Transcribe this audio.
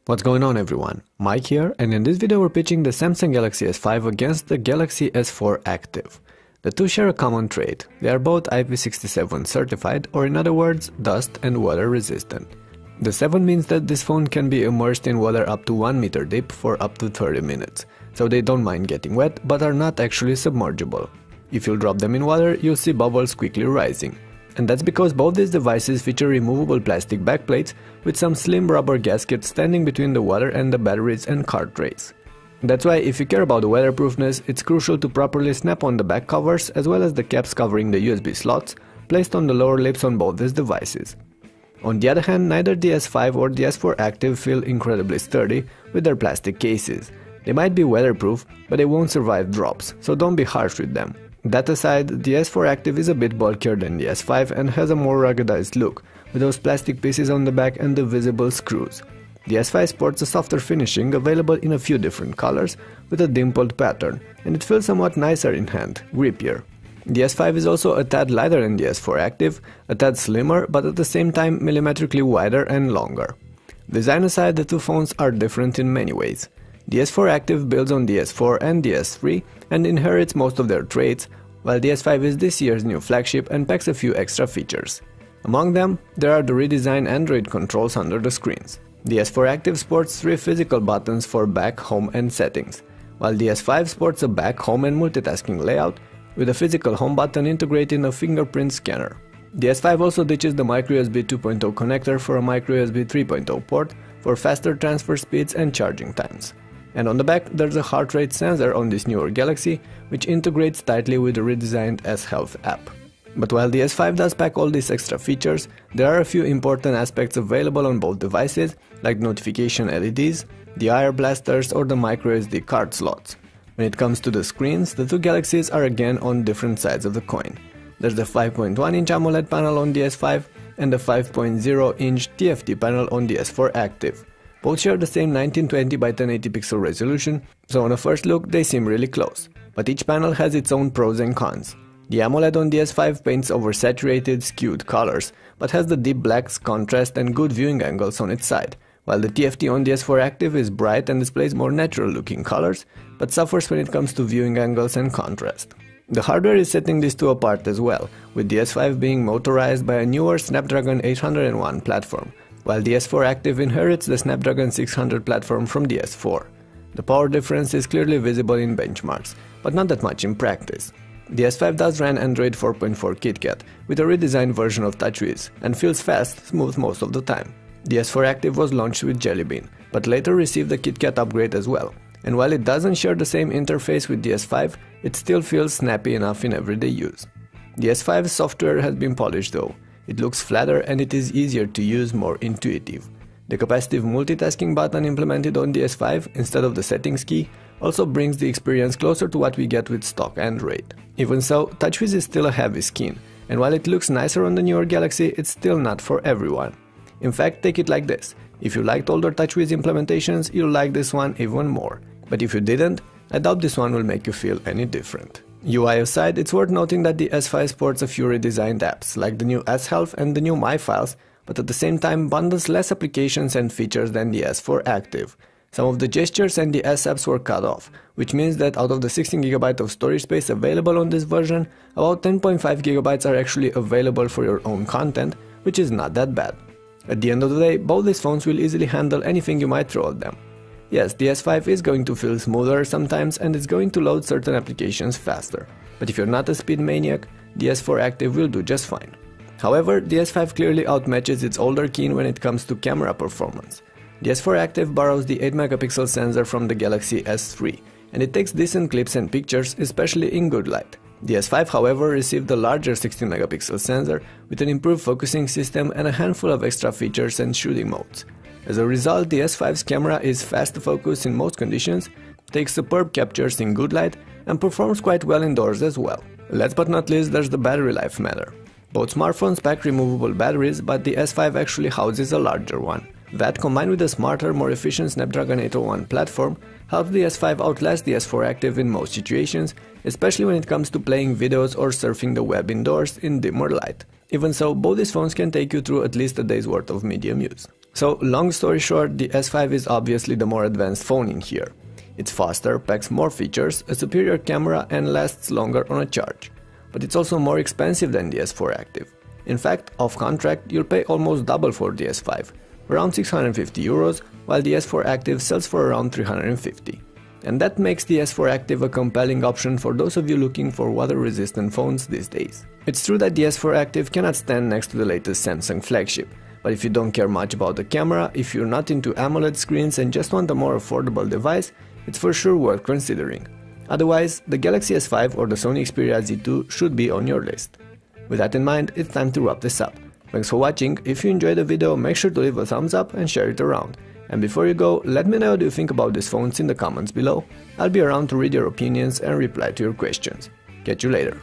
What's going on everyone, Mike here, and in this video we're pitching the Samsung Galaxy S5 against the Galaxy S4 Active. The two share a common trait, they are both IP67 certified, or in other words, dust and water resistant. The 7 means that this phone can be immersed in water up to 1 meter deep for up to 30 minutes, so they don't mind getting wet but are not actually submergible. If you drop them in water, you'll see bubbles quickly rising. And that's because both these devices feature removable plastic backplates with some slim rubber gaskets standing between the water and the batteries and card trays. That's why if you care about the weatherproofness, it's crucial to properly snap on the back covers as well as the caps covering the USB slots placed on the lower lips on both these devices. On the other hand, neither the S5 or the S4 Active feel incredibly sturdy with their plastic cases. They might be weatherproof, but they won't survive drops, so don't be harsh with them. That aside, the S4 Active is a bit bulkier than the S5 and has a more ruggedized look, with those plastic pieces on the back and the visible screws. The S5 sports a softer finishing available in a few different colors with a dimpled pattern, and it feels somewhat nicer in hand, grippier. The S5 is also a tad lighter than the S4 Active, a tad slimmer but at the same time millimetrically wider and longer. Design aside, the two phones are different in many ways. The S4 Active builds on the S4 and the S3 and inherits most of their traits, while the S5 is this year's new flagship and packs a few extra features. Among them, there are the redesigned Android controls under the screens. The S4 Active sports 3 physical buttons for back, home and settings, while the S5 sports a back, home and multitasking layout with a physical home button integrating a fingerprint scanner. The S5 also ditches the microUSB 2.0 connector for a microUSB 3.0 port for faster transfer speeds and charging times. And on the back, there's a heart rate sensor on this newer Galaxy, which integrates tightly with the redesigned S Health app. But while the S5 does pack all these extra features, there are a few important aspects available on both devices, like notification LEDs, the IR blasters or the microSD card slots. When it comes to the screens, the two Galaxies are again on different sides of the coin. There's the 5.1-inch AMOLED panel on the S5 and the 5.0-inch TFT panel on the S4 Active. Both share the same 1920 by 1080 pixel resolution, so on a first look they seem really close. But each panel has its own pros and cons. The AMOLED on the S5 paints oversaturated, skewed colors, but has the deep blacks, contrast and good viewing angles on its side, while the TFT on the S4 Active is bright and displays more natural looking colors, but suffers when it comes to viewing angles and contrast. The hardware is setting these two apart as well, with the S5 being motorized by a newer Snapdragon 801 platform, while the S4 Active inherits the Snapdragon 600 platform from the S4. The power difference is clearly visible in benchmarks, but not that much in practice. The S5 does run Android 4.4 KitKat with a redesigned version of TouchWiz and feels fast, smooth most of the time. The S4 Active was launched with Jelly Bean, but later received the KitKat upgrade as well, and while it doesn't share the same interface with the S5, it still feels snappy enough in everyday use. The S5's software has been polished though. It looks flatter and it is easier to use, more intuitive. The capacitive multitasking button implemented on the S5 instead of the settings key also brings the experience closer to what we get with stock Android. Even so, TouchWiz is still a heavy skin, and while it looks nicer on the newer Galaxy, it's still not for everyone. In fact, take it like this: if you liked older TouchWiz implementations, you'll like this one even more. But if you didn't, I doubt this one will make you feel any different. UI aside, it's worth noting that the S5 sports a few redesigned apps, like the new S Health and the new My Files, but at the same time bundles less applications and features than the S4 Active. Some of the gestures and the S apps were cut off, which means that out of the 16GB of storage space available on this version, about 10.5GB are actually available for your own content, which is not that bad. At the end of the day, both these phones will easily handle anything you might throw at them. Yes, the S5 is going to feel smoother sometimes and it's going to load certain applications faster, but if you're not a speed maniac, the S4 Active will do just fine. However, the S5 clearly outmatches its older kin when it comes to camera performance. The S4 Active borrows the 8-megapixel sensor from the Galaxy S3, and it takes decent clips and pictures, especially in good light. The S5, however, received the larger 16-megapixel sensor with an improved focusing system and a handful of extra features and shooting modes. As a result, the S5's camera is fast to focus in most conditions, takes superb captures in good light, and performs quite well indoors as well. Last but not least, there's the battery life matter. Both smartphones pack removable batteries, but the S5 actually houses a larger one. That, combined with a smarter, more efficient Snapdragon 801 platform, helps the S5 outlast the S4 Active in most situations, especially when it comes to playing videos or surfing the web indoors in dimmer light. Even so, both these phones can take you through at least a day's worth of medium use. So long story short, the S5 is obviously the more advanced phone in here. It's faster, packs more features, a superior camera and lasts longer on a charge. But it's also more expensive than the S4 Active. In fact, off contract, you'll pay almost double for the S5, around 650 euros, while the S4 Active sells for around 350. And that makes the S4 Active a compelling option for those of you looking for water-resistant phones these days. It's true that the S4 Active cannot stand next to the latest Samsung flagship, but if you don't care much about the camera, if you're not into AMOLED screens and just want a more affordable device, it's for sure worth considering. Otherwise, the Galaxy S5 or the Sony Xperia Z2 should be on your list. With that in mind, it's time to wrap this up. Thanks for watching. If you enjoyed the video, make sure to leave a thumbs up and share it around. And before you go, let me know what you think about these phones in the comments below. I'll be around to read your opinions and reply to your questions. Catch you later.